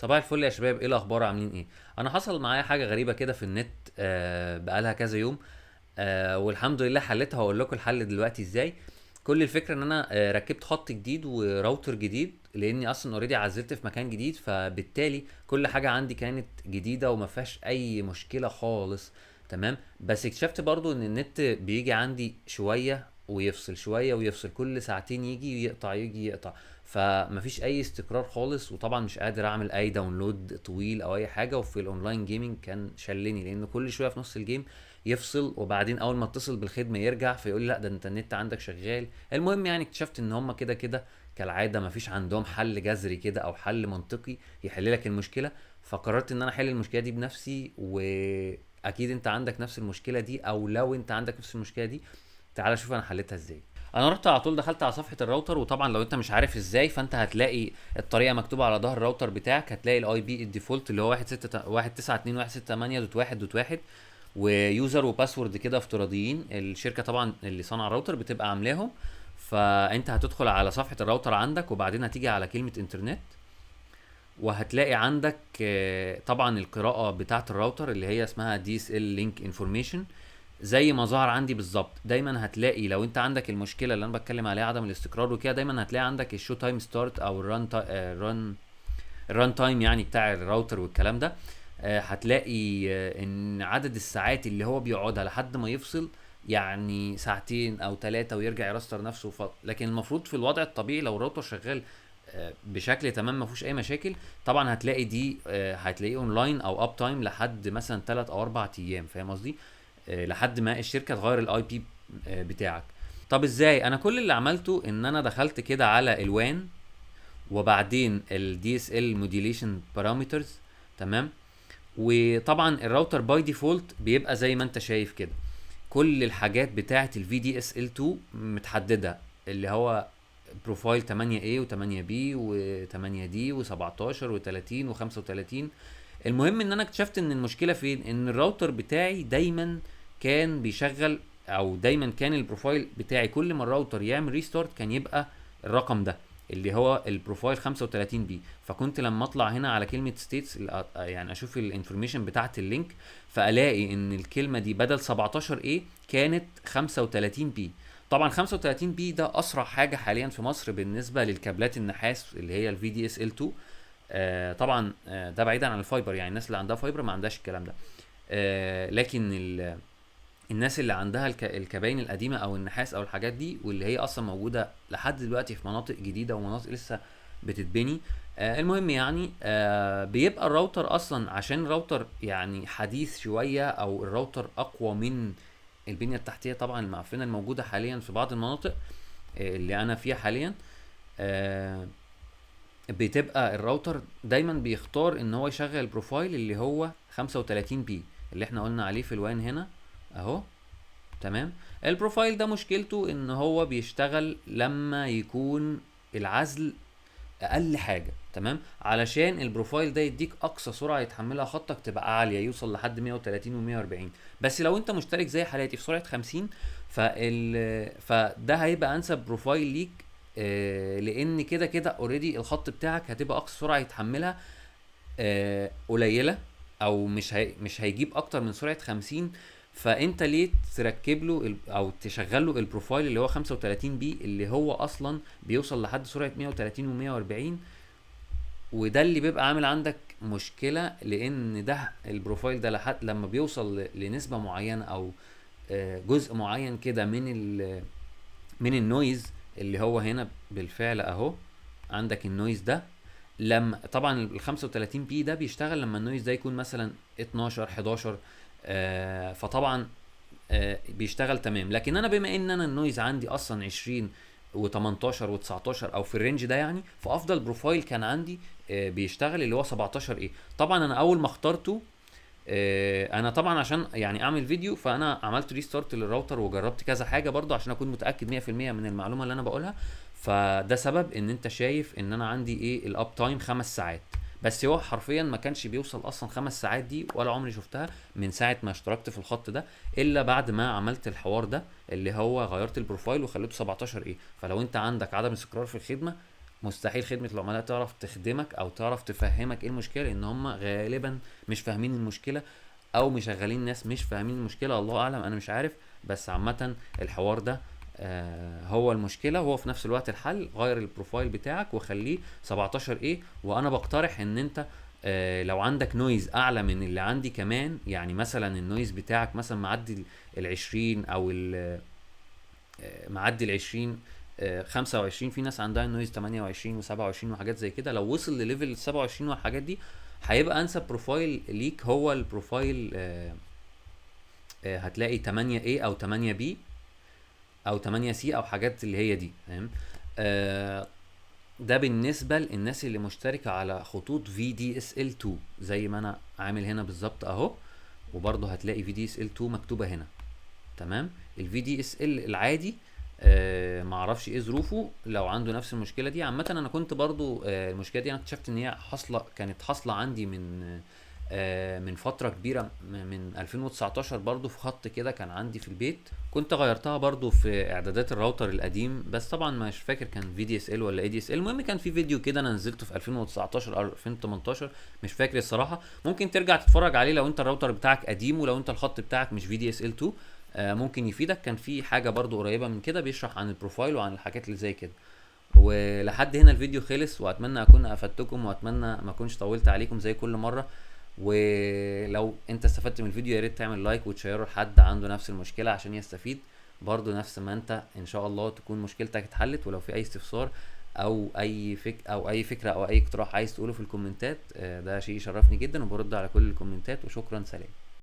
صباح الفل يا شباب، ايه الاخبار؟ عاملين ايه؟ انا حصل معايا حاجه غريبه كده في النت، بقالها كذا يوم. والحمد لله حلتها، هقول لكم الحل دلوقتي ازاي. كل الفكره ان انا ركبت خط جديد وراوتر جديد، لاني اصلا اوريدي عزلت في مكان جديد، فبالتالي كل حاجه عندي كانت جديده وما فيهاش اي مشكله خالص. تمام. بس اكتشفت برضو ان النت بيجي عندي شويه ويفصل، شويه ويفصل، كل ساعتين يجي يقطع يجي يقطع. فمفيش اي استقرار خالص، وطبعا مش قادر اعمل اي داونلود طويل او اي حاجه. وفي الاونلاين جيمنج كان شلني، لان كل شويه في نص الجيم يفصل، وبعدين اول ما اتصل بالخدمه يرجع فيقول لي لا ده انت النت عندك شغال. المهم يعني اكتشفت ان هم كده كده كالعاده مفيش عندهم حل جذري كده او حل منطقي يحل لك المشكله. فقررت ان انا احل المشكله دي بنفسي، واكيد انت عندك نفس المشكله دي، او لو انت عندك نفس المشكله دي تعال شوف انا حلتها ازاي. انا رحت على طول دخلت على صفحه الراوتر، وطبعا لو انت مش عارف ازاي فانت هتلاقي الطريقه مكتوبه على ظهر الراوتر بتاعك، هتلاقي الاي بي الديفولت اللي هو 192.168.1.1 ويوزر وباسورد كده افتراضيين. الشركه طبعا اللي صنع الراوتر بتبقى عاملاهم. فانت هتدخل على صفحه الراوتر عندك، وبعدين هتيجي على كلمه انترنت، وهتلاقي عندك طبعا القراءة بتاعة الراوتر اللي هي اسمها دي اس ال لينك انفورميشن، زي ما ظهر عندي بالظبط. دايما هتلاقي لو انت عندك المشكلة اللي انا بتكلم عليها، عدم الاستقرار وكده، دايما هتلاقي عندك الشو تايم ستارت او الران تايم يعني بتاع الراوتر والكلام ده. هتلاقي ان عدد الساعات اللي هو بيقعدها لحد ما يفصل يعني ساعتين او ثلاثة ويرجع يرستر نفسه لكن المفروض في الوضع الطبيعي لو الراوتر شغال بشكل تمام ما فيهوش اي مشاكل، طبعا هتلاقي دي هتلاقيه اونلاين او اب تايم لحد مثلا 3 او 4 ايام، فاهم قصدي؟ لحد ما الشركه تغير الاي بي بتاعك. طب ازاي؟ انا كل اللي عملته ان انا دخلت كده على الوان، وبعدين الدي اس ال موديليشن بارامترز. تمام. وطبعا الراوتر باي ديفولت بيبقى زي ما انت شايف كده، كل الحاجات بتاعه الفي دي اس ال 2 متحدده، اللي هو بروفايل 8A و8B و8D و17 و30 و35. المهم ان انا اكتشفت ان المشكله فين، ان الراوتر بتاعي دايما كان بيشغل، او دايما كان البروفايل بتاعي كل ما الراوتر يعمل ريستارت كان يبقى الرقم ده اللي هو البروفايل 35B. فكنت لما اطلع هنا على كلمه ستيتس يعني اشوف الانفورميشن بتاعت اللينك، فالاقي ان الكلمه دي بدل 17A كانت 35B. طبعا 35B ده اسرع حاجه حاليا في مصر بالنسبه للكابلات النحاس اللي هي الفي دي اس ال 2. طبعا ده بعيدا عن الفايبر، يعني الناس اللي عندها فايبر ما عندهاش الكلام ده. لكن الناس اللي عندها الكباين القديمه او النحاس او الحاجات دي، واللي هي اصلا موجوده لحد دلوقتي في مناطق جديده ومناطق لسه بتتبني. المهم يعني بيبقى الراوتر اصلا عشان الراوتر يعني حديث شويه، او الراوتر اقوى من البنيه التحتيه طبعا المعفنه الموجوده حاليا في بعض المناطق اللي انا فيها حاليا. آه، بتبقى الراوتر دايما بيختار ان هو يشغل البروفايل اللي هو 35 بي اللي احنا قلنا عليه في الوان هنا اهو. تمام. البروفايل ده مشكلته ان هو بيشتغل لما يكون العزل اقل حاجه. تمام. علشان البروفايل ده يديك اقصى سرعه يتحملها خطك تبقى عاليه، يوصل لحد 130 و140. بس لو انت مشترك زي حالاتي في سرعه 50، فده هيبقى انسب بروفايل ليك. لان كده كده اوريدي الخط بتاعك هتبقى اقصى سرعه يتحملها قليله، او مش هيجيب اكتر من سرعه 50. فانت ليه تركب له او تشغل له البروفايل اللي هو 35 بي اللي هو اصلا بيوصل لحد سرعه 130 و140؟ وده اللي بيبقى عامل عندك مشكله، لان ده البروفايل ده لحد لما بيوصل لنسبه معينه، او جزء معين كده من النويز اللي هو هنا بالفعل اهو. عندك النويز ده لما طبعا ال 35 بي ده بيشتغل لما النويز ده يكون مثلا 12 11. فطبعا بيشتغل تمام. لكن انا بما ان انا النويز عندي اصلا 20 و18 و19 او في الرينج ده يعني، فافضل بروفايل كان عندي بيشتغل اللي هو 17 ايه. طبعا انا اول ما اخترته انا طبعا عشان يعني اعمل فيديو فانا عملت ريستارت للراوتر وجربت كذا حاجه برضو عشان اكون متاكد 100% من المعلومه اللي انا بقولها. فده سبب ان انت شايف ان انا عندي ايه الاب تايم 5 ساعات. بس هو حرفيا ما كانش بيوصل اصلا 5 ساعات دي، ولا عمري شفتها من ساعه ما اشتركت في الخط ده، الا بعد ما عملت الحوار ده اللي هو غيرت البروفايل وخليته 17 ايه. فلو انت عندك عدم استقرار في الخدمه مستحيل خدمة العملاء تعرف تخدمك او تعرف تفهمك ايه المشكلة، لان هم غالبا مش فاهمين المشكلة، او مشغلين ناس مش فاهمين المشكلة، الله اعلم، انا مش عارف. بس عامة الحوار ده هو المشكلة، وهو في نفس الوقت الحل. غير البروفايل بتاعك وخليه 17 ايه. وانا بقترح ان انت لو عندك نويز اعلى من اللي عندي كمان، يعني مثلا النويز بتاعك مثلا معدي ال20 او معدي ال20، 25. في ناس عندها النويز 28 و27 وحاجات زي كده. لو وصل لليفل 27 والحاجات دي، هيبقى انسب بروفايل ليك هو البروفايل هتلاقي 8A او 8B او 8C او حاجات اللي هي دي، فاهم؟ آه، ده بالنسبة للناس اللي مشتركة على خطوط VDSL2 زي ما انا عامل هنا بالظبط اهو. وبرضه هتلاقي VDSL2 مكتوبة هنا، تمام. الفي دي اس ال العادي معرفش ايه ظروفه لو عنده نفس المشكله دي. عامه انا كنت برضو المشكله دي انا اكتشفت ان هي كانت حاصله عندي من فتره كبيره، من 2019 برضو، في خط كده كان عندي في البيت. كنت غيرتها برضو في اعدادات الراوتر القديم، بس طبعا مش فاكر كان في دي اس ال ولا اي دي اس ال. المهم كان في فيديو كده انا نزلته في 2019 او 2018، مش فاكر الصراحه. ممكن ترجع تتفرج عليه لو انت الراوتر بتاعك قديم، ولو انت الخط بتاعك مش في دي اس ال 2 ممكن يفيدك. كان في حاجه برضو قريبه من كده بيشرح عن البروفايل وعن الحاجات اللي زي كده. ولحد هنا الفيديو خلص، واتمنى اكون افدتكم، واتمنى ما اكونش طولت عليكم زي كل مره. ولو انت استفدت من الفيديو، يا ريت تعمل لايك وتشيره لحد عنده نفس المشكله عشان يستفيد برضو نفس ما انت، ان شاء الله تكون مشكلتك اتحلت. ولو في اي استفسار او اي فكره او اي اقتراح عايز تقوله في الكومنتات، ده شيء يشرفني جدا، وبرد على كل الكومنتات. وشكرا، سلام.